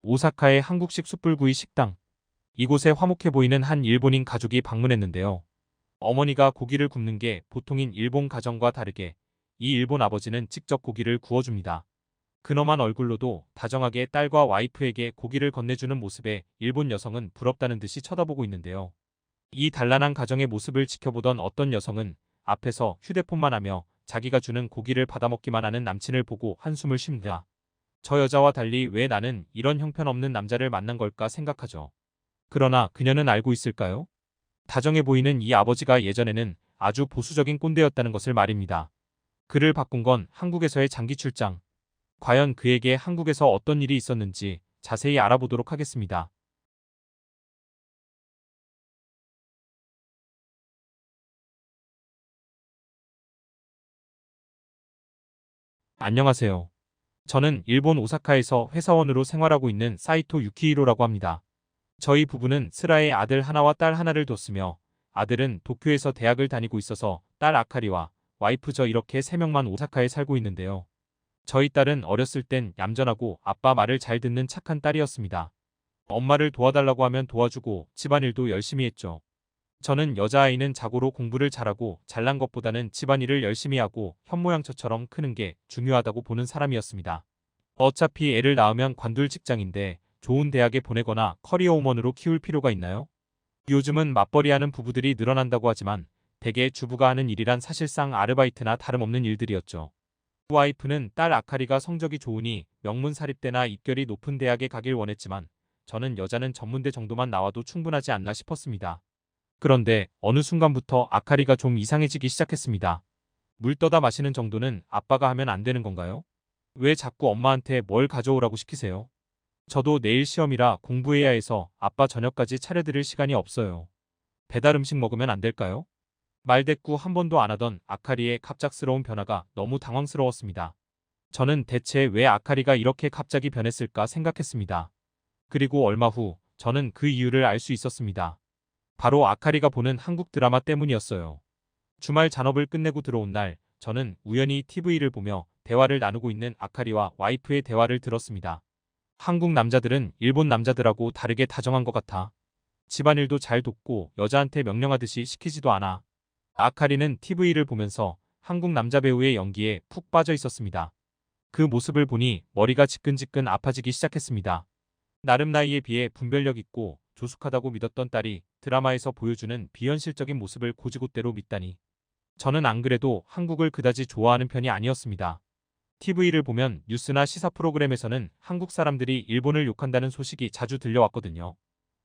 오사카의 한국식 숯불구이 식당. 이곳에 화목해 보이는 한 일본인 가족이 방문했는데요. 어머니가 고기를 굽는 게 보통인 일본 가정과 다르게 이 일본 아버지는 직접 고기를 구워줍니다. 근엄한 얼굴로도 다정하게 딸과 와이프에게 고기를 건네주는 모습에 일본 여성은 부럽다는 듯이 쳐다보고 있는데요. 이 단란한 가정의 모습을 지켜보던 어떤 여성은 앞에서 휴대폰만 하며 자기가 주는 고기를 받아먹기만 하는 남친을 보고 한숨을 쉽니다. 저 여자와 달리 왜 나는 이런 형편없는 남자를 만난 걸까 생각하죠. 그러나 그녀는 알고 있을까요? 다정해 보이는 이 아버지가 예전에는 아주 보수적인 꼰대였다는 것을 말입니다. 그를 바꾼 건 한국에서의 장기 출장. 과연 그에게 한국에서 어떤 일이 있었는지 자세히 알아보도록 하겠습니다. 안녕하세요. 저는 일본 오사카에서 회사원으로 생활하고 있는 사이토 유키히로라고 합니다. 저희 부부는 슬아의 아들 하나와 딸 하나를 뒀으며 아들은 도쿄에서 대학을 다니고 있어서 딸 아카리와 와이프 저 이렇게 3명만 오사카에 살고 있는데요. 저희 딸은 어렸을 땐 얌전하고 아빠 말을 잘 듣는 착한 딸이었습니다. 엄마를 도와달라고 하면 도와주고 집안일도 열심히 했죠. 저는 여자아이는 자고로 공부를 잘하고 잘난 것보다는 집안일을 열심히 하고 현모양처처럼 크는 게 중요하다고 보는 사람이었습니다. 어차피 애를 낳으면 관둘 직장인데 좋은 대학에 보내거나 커리어 우먼으로 키울 필요가 있나요? 요즘은 맞벌이하는 부부들이 늘어난다고 하지만 대개 주부가 하는 일이란 사실상 아르바이트나 다름없는 일들이었죠. 와이프는 딸 아카리가 성적이 좋으니 명문 사립대나 입결이 높은 대학에 가길 원했지만 저는 여자는 전문대 정도만 나와도 충분하지 않나 싶었습니다. 그런데 어느 순간부터 아카리가 좀 이상해지기 시작했습니다. 물 떠다 마시는 정도는 아빠가 하면 안 되는 건가요? 왜 자꾸 엄마한테 뭘 가져오라고 시키세요? 저도 내일 시험이라 공부해야 해서 아빠 저녁까지 차려드릴 시간이 없어요. 배달 음식 먹으면 안 될까요? 말대꾸 한 번도 안 하던 아카리의 갑작스러운 변화가 너무 당황스러웠습니다. 저는 대체 왜 아카리가 이렇게 갑자기 변했을까 생각했습니다. 그리고 얼마 후 저는 그 이유를 알 수 있었습니다. 바로 아카리가 보는 한국 드라마 때문이었어요. 주말 잔업을 끝내고 들어온 날 저는 우연히 TV를 보며 대화를 나누고 있는 아카리와 와이프의 대화를 들었습니다. 한국 남자들은 일본 남자들하고 다르게 다정한 것 같아. 집안일도 잘 돕고 여자한테 명령하듯이 시키지도 않아. 아카리는 TV를 보면서 한국 남자 배우의 연기에 푹 빠져 있었습니다. 그 모습을 보니 머리가 지끈지끈 아파지기 시작했습니다. 나름 나이에 비해 분별력 있고 조숙하다고 믿었던 딸이 드라마에서 보여주는 비현실적인 모습을 곧이곧대로 믿다니. 저는 안 그래도 한국을 그다지 좋아하는 편이 아니었습니다. TV를 보면 뉴스나 시사 프로그램에서는 한국 사람들이 일본을 욕한다는 소식이 자주 들려왔거든요.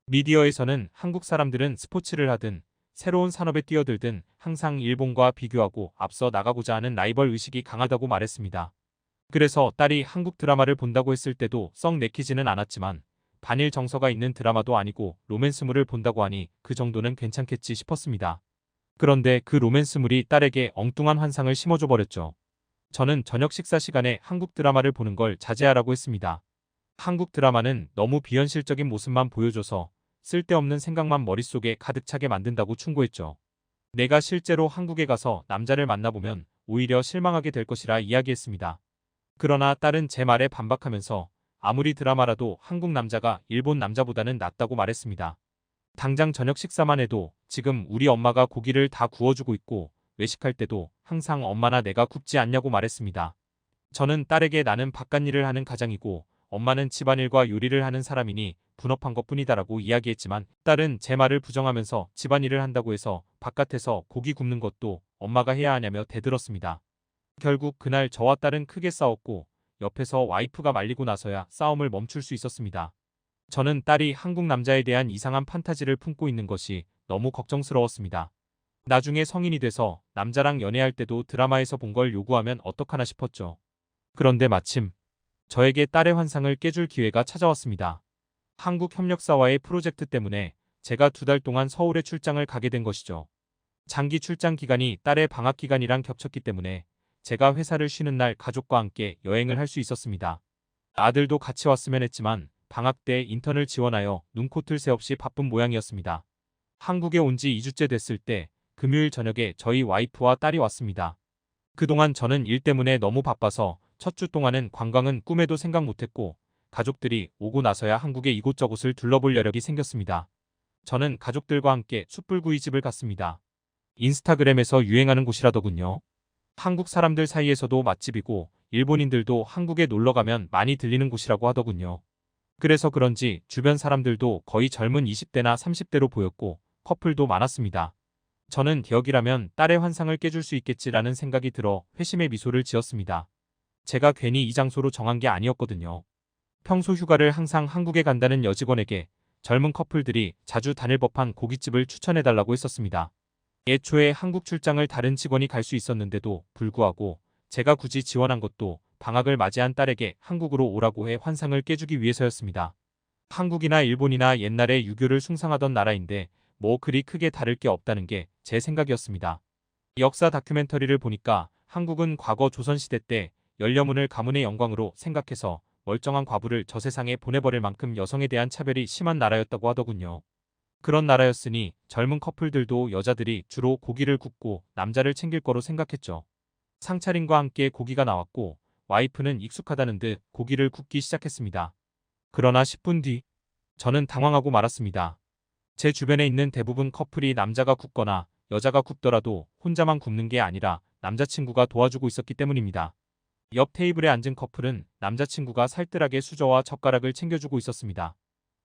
미디어에서는 한국 사람들은 스포츠를 하든 새로운 산업에 뛰어들든 항상 일본과 비교하고 앞서 나가고자 하는 라이벌 의식이 강하다고 말했습니다. 그래서 딸이 한국 드라마를 본다고 했을 때도 썩 내키지는 않았지만 반일 정서가 있는 드라마도 아니고 로맨스물을 본다고 하니 그 정도는 괜찮겠지 싶었습니다. 그런데 그 로맨스물이 딸에게 엉뚱한 환상을 심어줘 버렸죠. 저는 저녁 식사 시간에 한국 드라마를 보는 걸 자제하라고 했습니다. 한국 드라마는 너무 비현실적인 모습만 보여줘서 쓸데없는 생각만 머릿속에 가득 차게 만든다고 충고했죠. 내가 실제로 한국에 가서 남자를 만나보면 오히려 실망하게 될 것이라 이야기했습니다. 그러나 딸은 제 말에 반박하면서 아무리 드라마라도 한국 남자가 일본 남자보다는 낫다고 말했습니다. 당장 저녁 식사만 해도 지금 우리 엄마가 고기를 다 구워주고 있고 외식할 때도 항상 엄마나 내가 굽지 않냐고 말했습니다. 저는 딸에게 나는 바깥일을 하는 가장이고 엄마는 집안일과 요리를 하는 사람이니 분업한 것뿐이다라고 이야기했지만 딸은 제 말을 부정하면서 집안일을 한다고 해서 바깥에서 고기 굽는 것도 엄마가 해야 하냐며 대들었습니다. 결국 그날 저와 딸은 크게 싸웠고 옆에서 와이프가 말리고 나서야 싸움을 멈출 수 있었습니다. 저는 딸이 한국 남자에 대한 이상한 판타지를 품고 있는 것이 너무 걱정스러웠습니다. 나중에 성인이 돼서 남자랑 연애할 때도 드라마에서 본 걸 요구하면 어떡하나 싶었죠. 그런데 마침 저에게 딸의 환상을 깨줄 기회가 찾아왔습니다. 한국협력사와의 프로젝트 때문에 제가 2달 동안 서울에 출장을 가게 된 것이죠. 장기 출장 기간이 딸의 방학 기간이랑 겹쳤기 때문에 제가 회사를 쉬는 날 가족과 함께 여행을 할 수 있었습니다. 아들도 같이 왔으면 했지만 방학 때 인턴을 지원하여 눈코뜰 새 없이 바쁜 모양이었습니다. 한국에 온 지 2주째 됐을 때 금요일 저녁에 저희 와이프와 딸이 왔습니다. 그동안 저는 일 때문에 너무 바빠서 첫 주 동안은 관광은 꿈에도 생각 못했고 가족들이 오고 나서야 한국의 이곳저곳을 둘러볼 여력이 생겼습니다. 저는 가족들과 함께 숯불구이집을 갔습니다. 인스타그램에서 유행하는 곳이라더군요. 한국 사람들 사이에서도 맛집이고 일본인들도 한국에 놀러 가면 많이 들리는 곳이라고 하더군요. 그래서 그런지 주변 사람들도 거의 젊은 20대나 30대로 보였고 커플도 많았습니다. 저는 여기라면 딸의 환상을 깨줄 수 있겠지라는 생각이 들어 회심의 미소를 지었습니다. 제가 괜히 이 장소로 정한 게 아니었거든요. 평소 휴가를 항상 한국에 간다는 여직원에게 젊은 커플들이 자주 다닐 법한 고깃집을 추천해달라고 했었습니다. 애초에 한국 출장을 다른 직원이 갈 수 있었는데도 불구하고 제가 굳이 지원한 것도 방학을 맞이한 딸에게 한국으로 오라고 해 환상을 깨주기 위해서였습니다. 한국이나 일본이나 옛날에 유교를 숭상하던 나라인데 뭐 그리 크게 다를 게 없다는 게 제 생각이었습니다. 역사 다큐멘터리를 보니까 한국은 과거 조선시대 때 열려문을 가문의 영광으로 생각해서 멀쩡한 과부를 저 세상에 보내버릴 만큼 여성에 대한 차별이 심한 나라였다고 하더군요. 그런 나라였으니 젊은 커플들도 여자들이 주로 고기를 굽고 남자를 챙길 거로 생각했죠. 상차림과 함께 고기가 나왔고 와이프는 익숙하다는 듯 고기를 굽기 시작했습니다. 그러나 10분 뒤 저는 당황하고 말았습니다. 제 주변에 있는 대부분 커플이 남자가 굽거나 여자가 굽더라도 혼자만 굽는 게 아니라 남자친구가 도와주고 있었기 때문입니다. 옆 테이블에 앉은 커플은 남자친구가 살뜰하게 수저와 젓가락을 챙겨주고 있었습니다.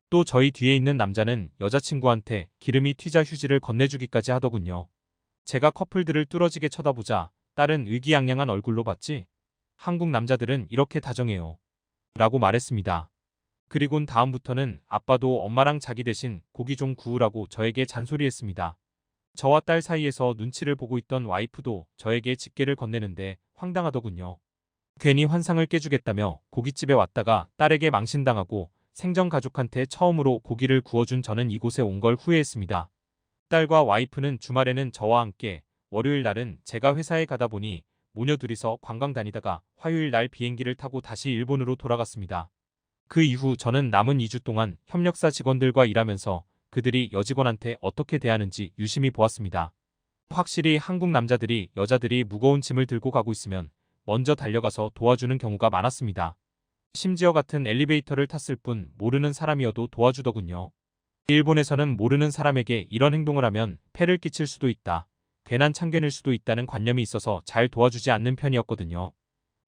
또 저희 뒤에 있는 남자는 여자친구한테 기름이 튀자 휴지를 건네주기까지 하더군요. 제가 커플들을 뚫어지게 쳐다보자 딸은 의기양양한 얼굴로 봤지? 한국 남자들은 이렇게 다정해요. 라고 말했습니다. 그리곤 다음부터는 아빠도 엄마랑 자기 대신 고기 좀 구우라고 저에게 잔소리했습니다. 저와 딸 사이에서 눈치를 보고 있던 와이프도 저에게 집게를 건네는데 황당하더군요. 괜히 환상을 깨주겠다며 고깃집에 왔다가 딸에게 망신당하고 생전 가족한테 처음으로 고기를 구워준 저는 이곳에 온 걸 후회했습니다. 딸과 와이프는 주말에는 저와 함께, 월요일 날은 제가 회사에 가다 보니 모녀 둘이서 관광 다니다가 화요일 날 비행기를 타고 다시 일본으로 돌아갔습니다. 그 이후 저는 남은 2주 동안 협력사 직원들과 일하면서 그들이 여직원한테 어떻게 대하는지 유심히 보았습니다. 확실히 한국 남자들이 여자들이 무거운 짐을 들고 가고 있으면 먼저 달려가서 도와주는 경우가 많았습니다. 심지어 같은 엘리베이터를 탔을 뿐 모르는 사람이어도 도와주더군요. 일본에서는 모르는 사람에게 이런 행동을 하면 폐를 끼칠 수도 있다, 괜한 참견일 수도 있다는 관념이 있어서 잘 도와주지 않는 편이었거든요.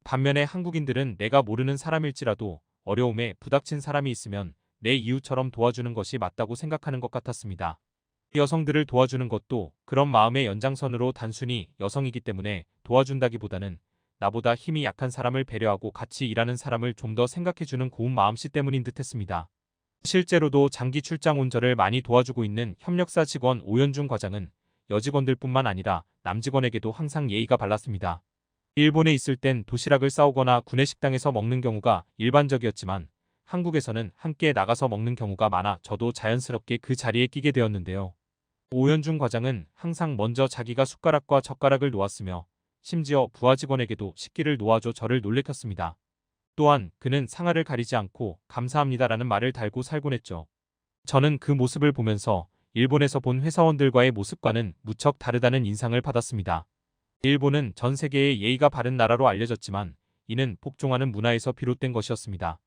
반면에 한국인들은 내가 모르는 사람일지라도 어려움에 부닥친 사람이 있으면 내 이웃처럼 도와주는 것이 맞다고 생각하는 것 같았습니다. 여성들을 도와주는 것도 그런 마음의 연장선으로 단순히 여성이기 때문에 도와준다기보다는 나보다 힘이 약한 사람을 배려하고 같이 일하는 사람을 좀 더 생각해주는 고운 마음씨 때문인 듯했습니다. 실제로도 장기 출장 온 저를 많이 도와주고 있는 협력사 직원 오연중 과장은 여직원들뿐만 아니라 남직원에게도 항상 예의가 발랐습니다. 일본에 있을 땐 도시락을 싸오거나 구내식당에서 먹는 경우가 일반적이었지만 한국에서는 함께 나가서 먹는 경우가 많아 저도 자연스럽게 그 자리에 끼게 되었는데요. 오연중 과장은 항상 먼저 자기가 숟가락과 젓가락을 놓았으며 심지어 부하 직원에게도 식기를 놓아줘 저를 놀래켰습니다. 또한 그는 상하를 가리지 않고 감사합니다라는 말을 달고 살곤 했죠. 저는 그 모습을 보면서 일본에서 본 회사원들과의 모습과는 무척 다르다는 인상을 받았습니다. 일본은 전 세계에 예의가 바른 나라로 알려졌지만 이는 복종하는 문화에서 비롯된 것이었습니다.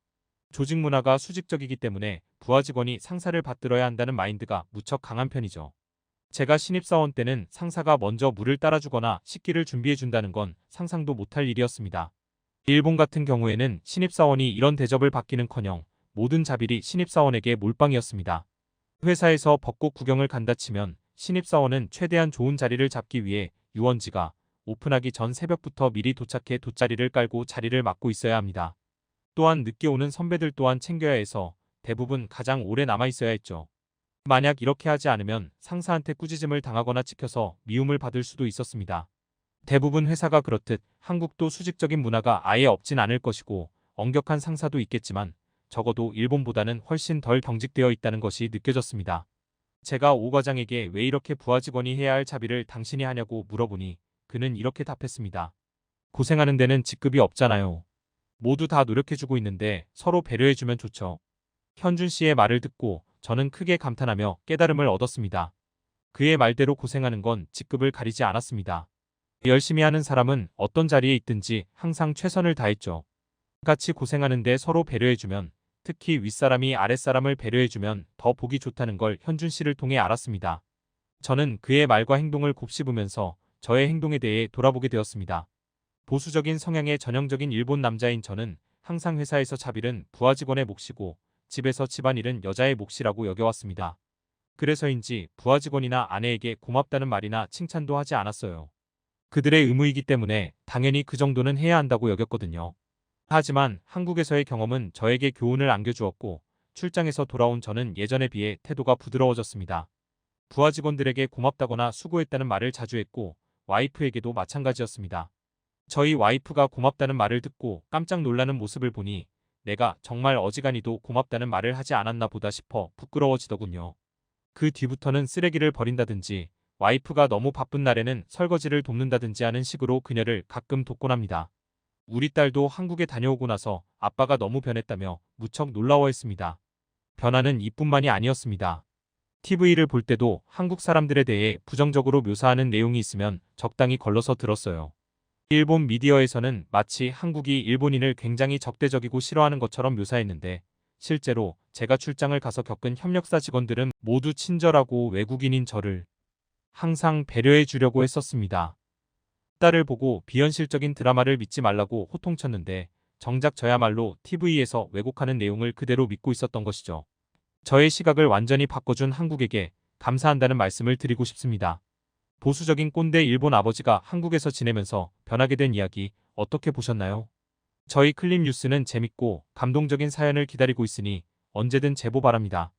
조직 문화가 수직적이기 때문에 부하 직원이 상사를 받들어야 한다는 마인드가 무척 강한 편이죠. 제가 신입사원 때는 상사가 먼저 물을 따라주거나 식기를 준비해준다는 건 상상도 못할 일이었습니다. 일본 같은 경우에는 신입사원이 이런 대접을 받기는커녕 모든 자빌이 신입사원에게 몰빵이었습니다. 회사에서 벚꽃 구경을 간다 치면 신입사원은 최대한 좋은 자리를 잡기 위해 유원지가 오픈하기 전 새벽부터 미리 도착해 돗자리를 깔고 자리를 맡고 있어야 합니다. 또한 늦게 오는 선배들 또한 챙겨야 해서 대부분 가장 오래 남아 있어야 했죠. 만약 이렇게 하지 않으면 상사한테 꾸짖음을 당하거나 찍혀서 미움을 받을 수도 있었습니다. 대부분 회사가 그렇듯 한국도 수직적인 문화가 아예 없진 않을 것이고 엄격한 상사도 있겠지만 적어도 일본보다는 훨씬 덜 경직되어 있다는 것이 느껴졌습니다. 제가 오 과장에게 왜 이렇게 부하 직원이 해야 할 자비를 당신이 하냐고 물어보니 그는 이렇게 답했습니다. 고생하는 데는 직급이 없잖아요. 모두 다 노력해주고 있는데 서로 배려해주면 좋죠. 현준 씨의 말을 듣고 저는 크게 감탄하며 깨달음을 얻었습니다. 그의 말대로 고생하는 건 직급을 가리지 않았습니다. 열심히 하는 사람은 어떤 자리에 있든지 항상 최선을 다했죠. 같이 고생하는데 서로 배려해주면 특히 윗사람이 아랫사람을 배려해주면 더 보기 좋다는 걸 현준 씨를 통해 알았습니다. 저는 그의 말과 행동을 곱씹으면서 저의 행동에 대해 돌아보게 되었습니다. 보수적인 성향의 전형적인 일본 남자인 저는 항상 회사에서 차빌은 부하 직원의 몫이고 집에서 집안일은 여자의 몫이라고 여겨왔습니다. 그래서인지 부하 직원이나 아내에게 고맙다는 말이나 칭찬도 하지 않았어요. 그들의 의무이기 때문에 당연히 그 정도는 해야 한다고 여겼거든요. 하지만 한국에서의 경험은 저에게 교훈을 안겨주었고 출장에서 돌아온 저는 예전에 비해 태도가 부드러워졌습니다. 부하 직원들에게 고맙다거나 수고했다는 말을 자주 했고 와이프에게도 마찬가지였습니다. 저희 와이프가 고맙다는 말을 듣고 깜짝 놀라는 모습을 보니 내가 정말 어지간히도 고맙다는 말을 하지 않았나 보다 싶어 부끄러워지더군요. 그 뒤부터는 쓰레기를 버린다든지 와이프가 너무 바쁜 날에는 설거지를 돕는다든지 하는 식으로 그녀를 가끔 돕곤 합니다. 우리 딸도 한국에 다녀오고 나서 아빠가 너무 변했다며 무척 놀라워했습니다. 변화는 이뿐만이 아니었습니다. TV를 볼 때도 한국 사람들에 대해 부정적으로 묘사하는 내용이 있으면 적당히 걸러서 들었어요. 일본 미디어에서는 마치 한국이 일본인을 굉장히 적대적이고 싫어하는 것처럼 묘사했는데 실제로 제가 출장을 가서 겪은 협력사 직원들은 모두 친절하고 외국인인 저를 항상 배려해 주려고 했었습니다. 딸을 보고 비현실적인 드라마를 믿지 말라고 호통쳤는데 정작 저야말로 TV에서 왜곡하는 내용을 그대로 믿고 있었던 것이죠. 저의 시각을 완전히 바꿔준 한국에게 감사한다는 말씀을 드리고 싶습니다. 보수적인 꼰대 일본 아버지가 한국에서 지내면서 변하게 된 이야기 어떻게 보셨나요? 저희 클립 뉴스는 재밌고 감동적인 사연을 기다리고 있으니 언제든 제보 바랍니다.